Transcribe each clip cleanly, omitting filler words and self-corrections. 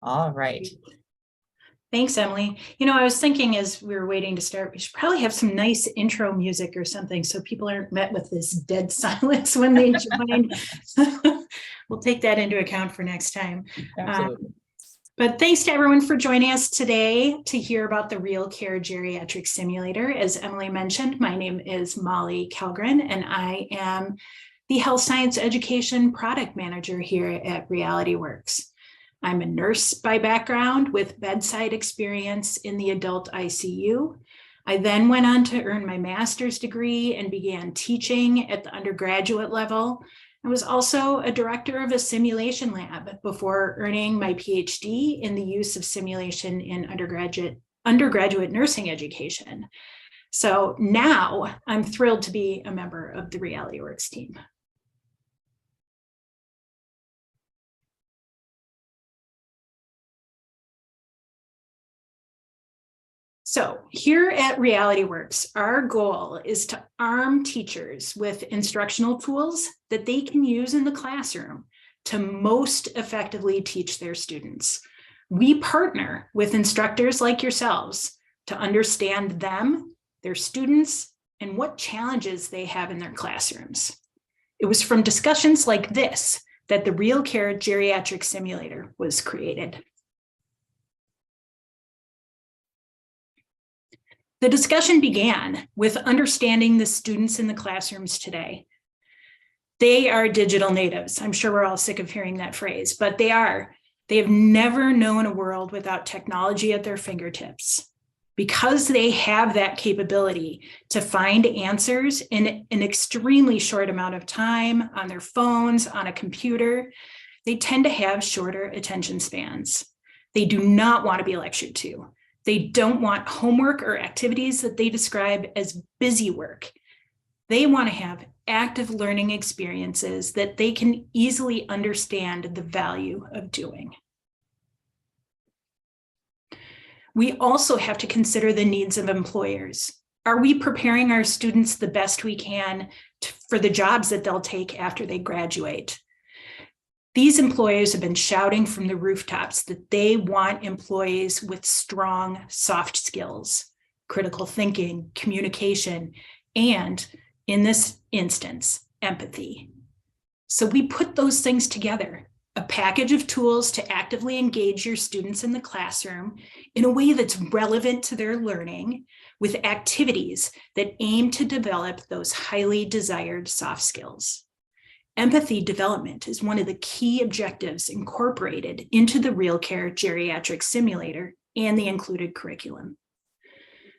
All right. Thanks, Emily. You know, I was thinking as we were waiting to start, we should probably have some nice intro music or something so people aren't met with this dead silence when they join. We'll take that into account for next time. Absolutely. But thanks to everyone for joining us today to hear about the RealCare Geriatric Simulator. As Emily mentioned, my name is Molly Kellgren, and I am the Health Science Education Product Manager here at Realityworks. I'm a nurse by background with bedside experience in the adult ICU. I then went on to earn my master's degree and began teaching at the undergraduate level. I was also a director of a simulation lab before earning my PhD in the use of simulation in undergraduate nursing education. So now I'm thrilled to be a member of the Realityworks team. So here at Realityworks, our goal is to arm teachers with instructional tools that they can use in the classroom to most effectively teach their students. We partner with instructors like yourselves to understand them, their students, and what challenges they have in their classrooms. It was from discussions like this that the RealCare Geriatric Simulator was created. The discussion began with understanding the students in the classrooms today. They are digital natives. I'm sure we're all sick of hearing that phrase, but they are. They have never known a world without technology at their fingertips. Because they have that capability to find answers in an extremely short amount of time on their phones, on a computer, they tend to have shorter attention spans. They do not want to be lectured to. They don't want homework or activities that they describe as busy work. They want to have active learning experiences that they can easily understand the value of doing. We also have to consider the needs of employers. Are we preparing our students the best we can for the jobs that they'll take after they graduate? These employers have been shouting from the rooftops that they want employees with strong soft skills, critical thinking, communication, and in this instance, empathy. So we put those things together, a package of tools to actively engage your students in the classroom in a way that's relevant to their learning, with activities that aim to develop those highly desired soft skills. Empathy development is one of the key objectives incorporated into the RealCare Geriatric Simulator and the included curriculum.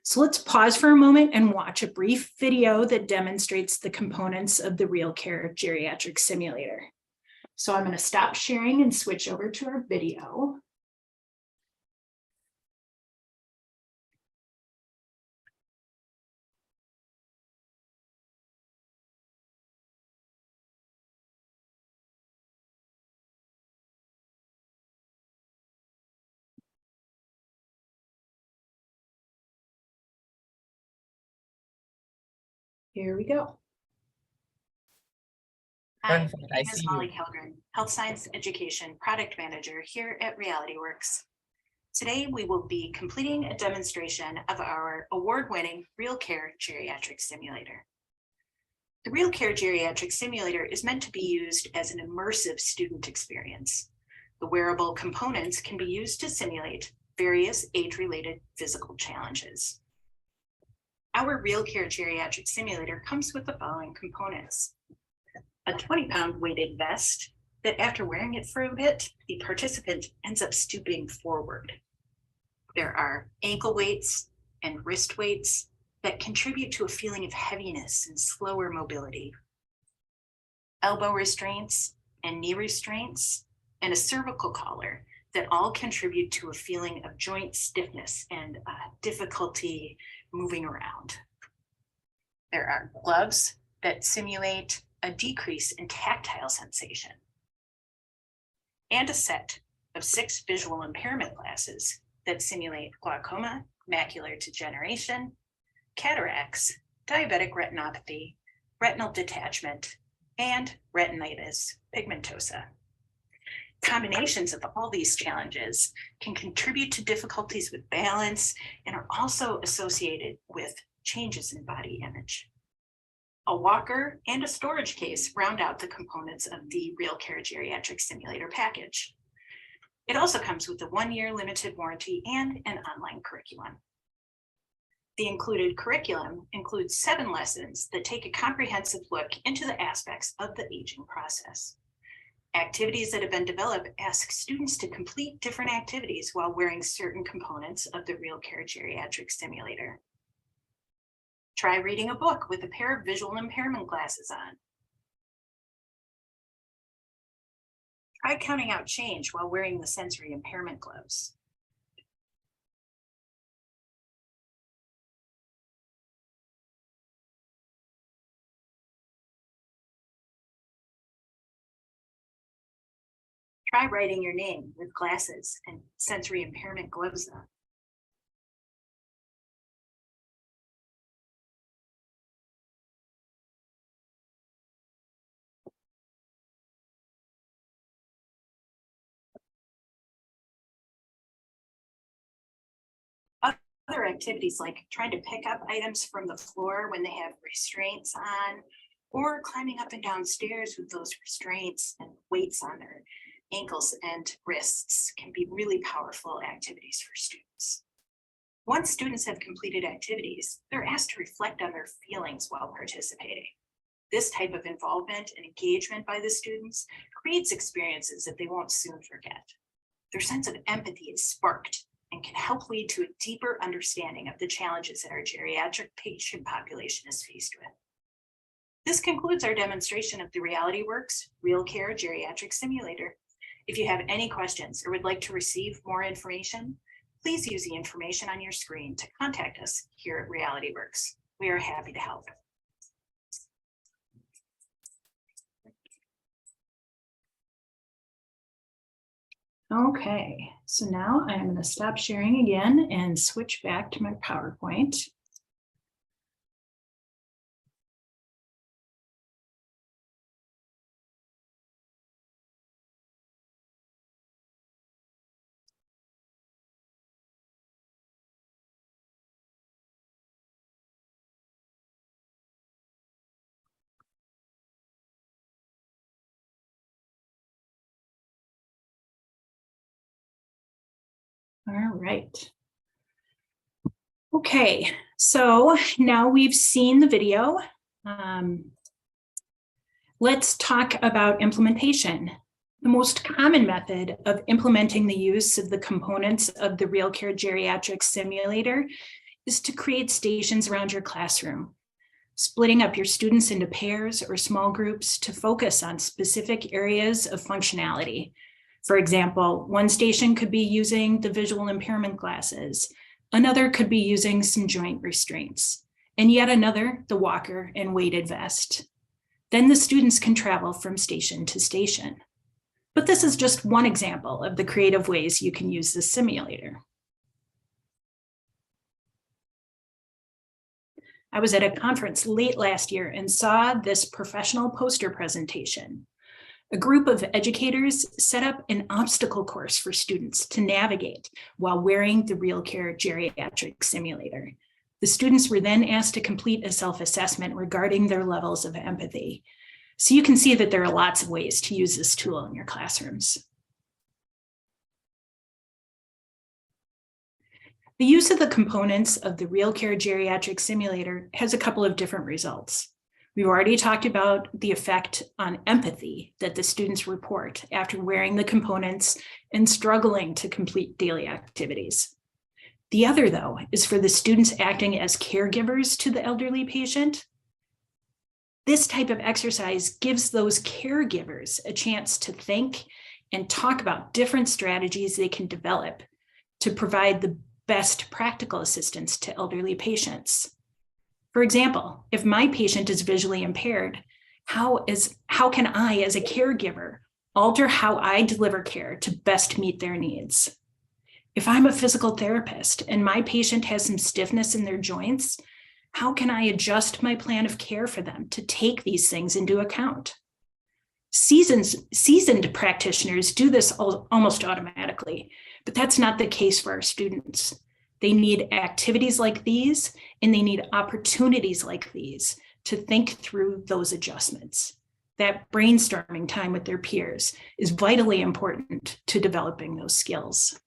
So let's pause for a moment and watch a brief video that demonstrates the components of the RealCare Geriatric Simulator. So I'm going to stop sharing and switch over to our video. Here we go. Hi, my name is Molly Kellgren, Health Science Education Product Manager here at Realityworks. Today, we will be completing a demonstration of our award-winning RealCare Geriatric Simulator. The RealCare Geriatric Simulator is meant to be used as an immersive student experience. The wearable components can be used to simulate various age-related physical challenges. Our RealCare Geriatric Simulator comes with the following components: a 20-pound weighted vest that, after wearing it for a bit, the participant ends up stooping forward. There are ankle weights and wrist weights that contribute to a feeling of heaviness and slower mobility. Elbow restraints and knee restraints, and a cervical collar that all contribute to a feeling of joint stiffness and difficulty moving around. There are gloves that simulate a decrease in tactile sensation, and a set of 6 visual impairment glasses that simulate glaucoma, macular degeneration, cataracts, diabetic retinopathy, retinal detachment, and retinitis pigmentosa. Combinations of all these challenges can contribute to difficulties with balance and are also associated with changes in body image. A walker and a storage case round out the components of the RealCare Geriatric Simulator package. It also comes with a 1-year limited warranty and an online curriculum. The included curriculum includes 7 lessons that take a comprehensive look into the aspects of the aging process. Activities that have been developed ask students to complete different activities while wearing certain components of the RealCare Geriatric Simulator. Try reading a book with a pair of visual impairment glasses on. Try counting out change while wearing the sensory impairment gloves. Try writing your name with glasses and sensory impairment gloves on. Other activities like trying to pick up items from the floor when they have restraints on, or climbing up and down stairs with those restraints and weights on their ankles and wrists can be really powerful activities for students. Once students have completed activities, they're asked to reflect on their feelings while participating. This type of involvement and engagement by the students creates experiences that they won't soon forget. Their sense of empathy is sparked and can help lead to a deeper understanding of the challenges that our geriatric patient population is faced with. This concludes our demonstration of the Realityworks RealCare Geriatric Simulator. If you have any questions or would like to receive more information, please use the information on your screen to contact us here at Realityworks. We are happy to help. Okay, so now I'm going to stop sharing again and switch back to my PowerPoint. All right. Okay, so now we've seen the video. Let's talk about implementation. The most common method of implementing the use of the components of the RealCare Geriatric Simulator is to create stations around your classroom, splitting up your students into pairs or small groups to focus on specific areas of functionality. For example, one station could be using the visual impairment glasses, another could be using some joint restraints, and yet another, the walker and weighted vest. Then the students can travel from station to station. But this is just one example of the creative ways you can use this simulator. I was at a conference late last year and saw this professional poster presentation. A group of educators set up an obstacle course for students to navigate while wearing the RealCare Geriatric Simulator. The students were then asked to complete a self-assessment regarding their levels of empathy. So you can see that there are lots of ways to use this tool in your classrooms. The use of the components of the RealCare Geriatric Simulator has a couple of different results. We've already talked about the effect on empathy that the students report after wearing the components and struggling to complete daily activities. The other, though, is for the students acting as caregivers to the elderly patient. This type of exercise gives those caregivers a chance to think and talk about different strategies they can develop to provide the best practical assistance to elderly patients. For example, if my patient is visually impaired, how can I, as a caregiver, alter how I deliver care to best meet their needs? If I'm a physical therapist and my patient has some stiffness in their joints, how can I adjust my plan of care for them to take these things into account? Seasoned practitioners do this almost automatically, but that's not the case for our students. They need activities like these, and they need opportunities like these to think through those adjustments. That brainstorming time with their peers is vitally important to developing those skills.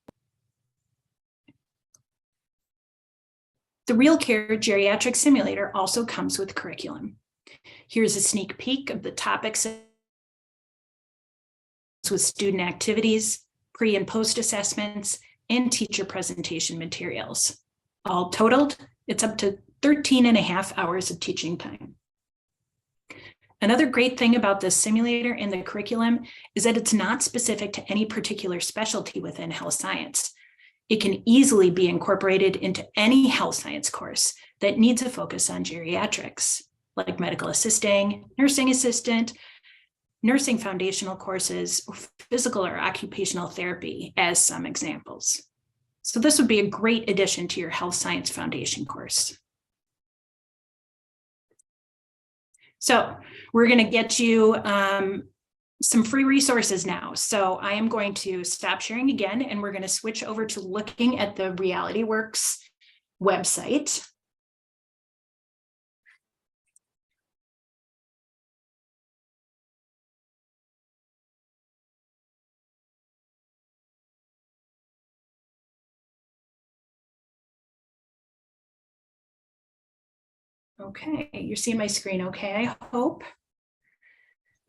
The RealCare Geriatric Simulator also comes with curriculum. Here's a sneak peek of the topics with student activities, pre and post assessments, and teacher presentation materials. All totaled, it's up to 13.5 hours of teaching time. Another great thing about this simulator and the curriculum is that it's not specific to any particular specialty within health science. It can easily be incorporated into any health science course that needs a focus on geriatrics, like medical assisting, nursing assistant, nursing foundational courses, or physical or occupational therapy as some examples. So this would be a great addition to your health science foundation course. So we're going to get you some free resources now. So I am going to stop sharing again, and we're going to switch over to looking at the Realityworks website. Okay, you're seeing my screen okay, I hope.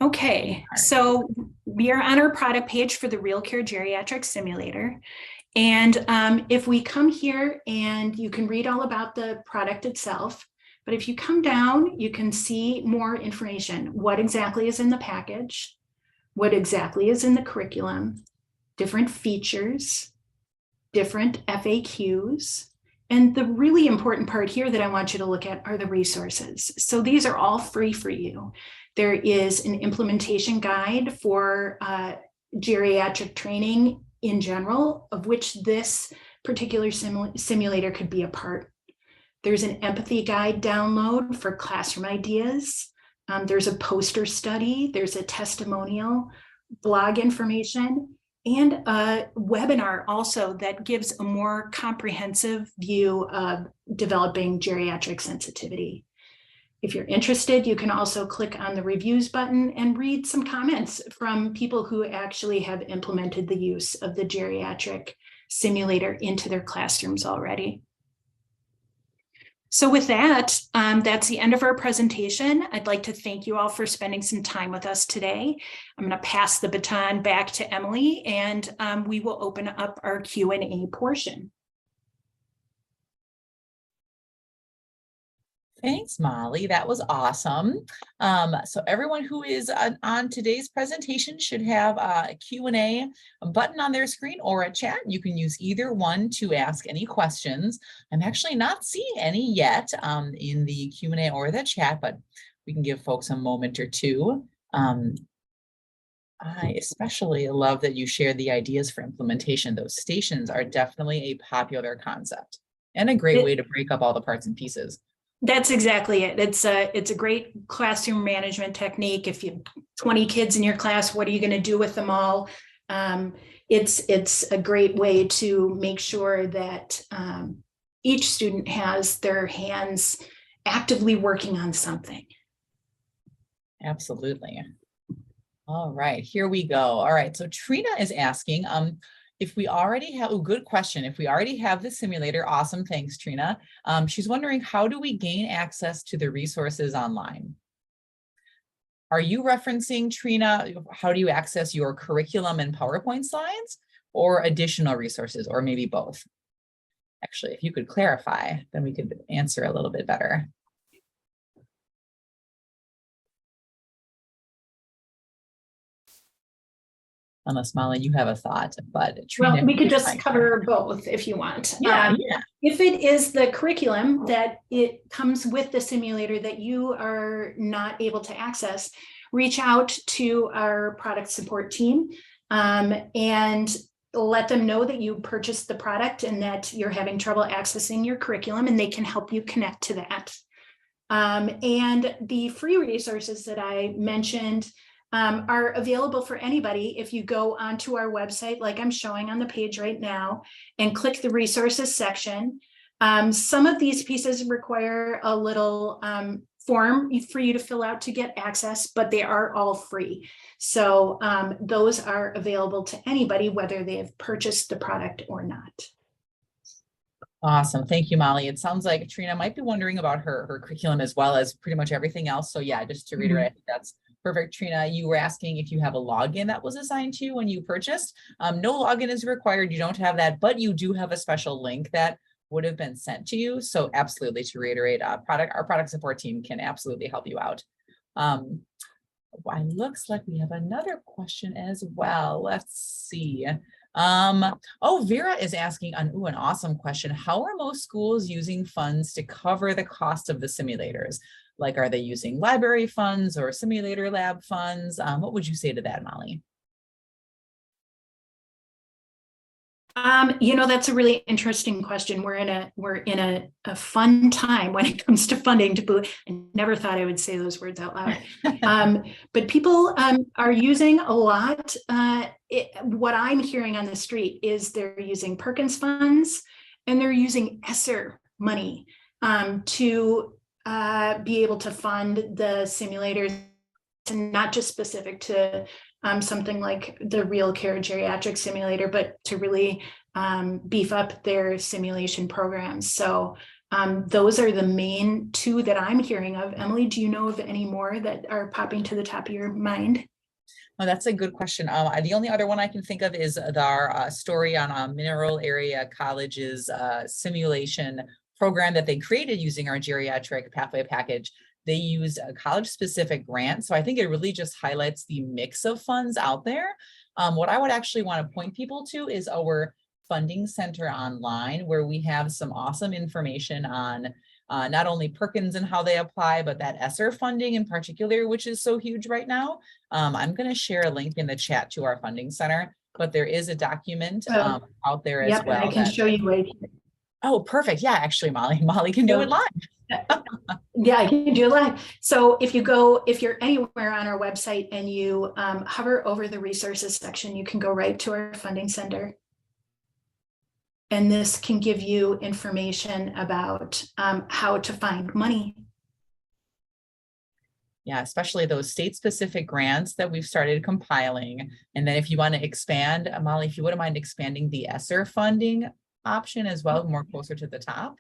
Okay, so we are on our product page for the RealCare Geriatric Simulator. And if we come here, and you can read all about the product itself, but if you come down, you can see more information. What exactly is in the package? What exactly is in the curriculum? Different features, different FAQs. And the really important part here that I want you to look at are the resources. So these are all free for you. There is an implementation guide for geriatric training in general, of which this particular simulator could be a part. There's an empathy guide download for classroom ideas. There's a poster study. There's a testimonial, blog information, and a webinar also that gives a more comprehensive view of developing geriatric sensitivity. If you're interested, you can also click on the reviews button and read some comments from people who actually have implemented the use of the geriatric simulator into their classrooms already. So with that, that's the end of our presentation. I'd like to thank you all for spending some time with us today. I'm going to pass the baton back to Emily, and we will open up our Q&A portion. Thanks, Molly. That was awesome. So everyone who is on today's presentation should have a Q&A button on their screen or a chat. You can use either one to ask any questions. I'm actually not seeing any yet in the Q&A or the chat, but we can give folks a moment or two. I especially love that you shared the ideas for implementation. Those stations are definitely a popular concept and a great way to break up all the parts and pieces. That's exactly it. It's a great classroom management technique. If you have 20 kids in your class, what are you going to do with them all? It's a great way to make sure that each student has their hands actively working on something. Absolutely. All right, here we go. All right, so Trina is asking, if we already have, a good question, if we already have the simulator, awesome, thanks Trina. She's wondering, how do we gain access to the resources online? Are you referencing, Trina, how do you access your curriculum and PowerPoint slides, or additional resources, or maybe both? Actually, if you could clarify, then we could answer a little bit better. Unless Molly, you have a thought, but Trina, well, we could just cover both if you want. Yeah. If it is the curriculum that it comes with the simulator that you are not able to access, reach out to our product support team and let them know that you purchased the product and that you're having trouble accessing your curriculum, and they can help you connect to that. And the free resources that I mentioned, are available for anybody. If you go onto our website, like I'm showing on the page right now, and click the resources section, some of these pieces require a little form for you to fill out to get access, but they are all free. So those are available to anybody, whether they have purchased the product or not. Awesome. Thank you, Molly. It sounds like Trina might be wondering about her curriculum as well as pretty much everything else. So yeah, just to reiterate, I think that's perfect. Trina, you were asking if you have a login that was assigned to you when you purchased. No login is required. You don't have that, but you do have a special link that would have been sent to you. So absolutely, to reiterate, our product support team can absolutely help you out. It looks like we have another question as well. Let's see. Oh, Vera is asking an awesome question. How are most schools using funds to cover the cost of the simulators? Like, are they using library funds or simulator lab funds? What would you say to that, Molly? That's a really interesting question. We're in a fun time when it comes to funding. I never thought I would say those words out loud. But people are using a lot. What I'm hearing on the street is they're using Perkins funds and they're using ESSER money to be able to fund the simulators, and not just specific to something like the RealCare Geriatric Simulator, but to really beef up their simulation programs. So those are the main two that I'm hearing of. Emily, do you know of any more that are popping to the top of your mind? Oh, that's a good question. The only other one I can think of is our story on Mineral Area College's simulation program that they created using our geriatric pathway package. They used a college-specific grant. So I think it really just highlights the mix of funds out there. What I would actually want to point people to is our funding center online, where we have some awesome information on not only Perkins and how they apply, but that ESSER funding in particular, which is so huge right now. I'm going to share a link in the chat to our funding center, but there is a document out there as well. I can show you right here. Oh, perfect. Yeah, actually, Molly can do it live. Yeah, I can do it live. So if you're anywhere on our website and you hover over the resources section, you can go right to our funding center. And this can give you information about how to find money. Yeah, especially those state-specific grants that we've started compiling. And then if you want to expand, Molly, if you wouldn't mind expanding the ESSER funding option as well, more closer to the top.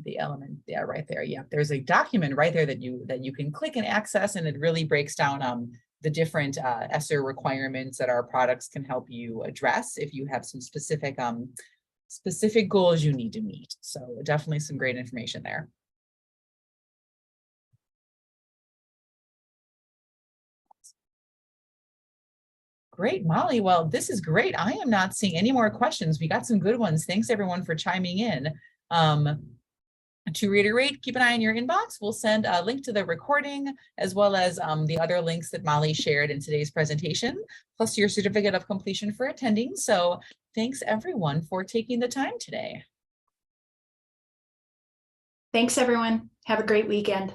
The element, yeah, right there. Yeah, there's a document right there that you can click and access, and it really breaks down the different ESSER requirements that our products can help you address if you have some specific goals you need to meet. So definitely some great information there. Great, Molly. Well, this is great. I am not seeing any more questions. We got some good ones. Thanks everyone for chiming in. To reiterate, keep an eye on your inbox. We'll send a link to the recording as well as the other links that Molly shared in today's presentation, plus your certificate of completion for attending. So thanks everyone for taking the time today. Thanks everyone. Have a great weekend.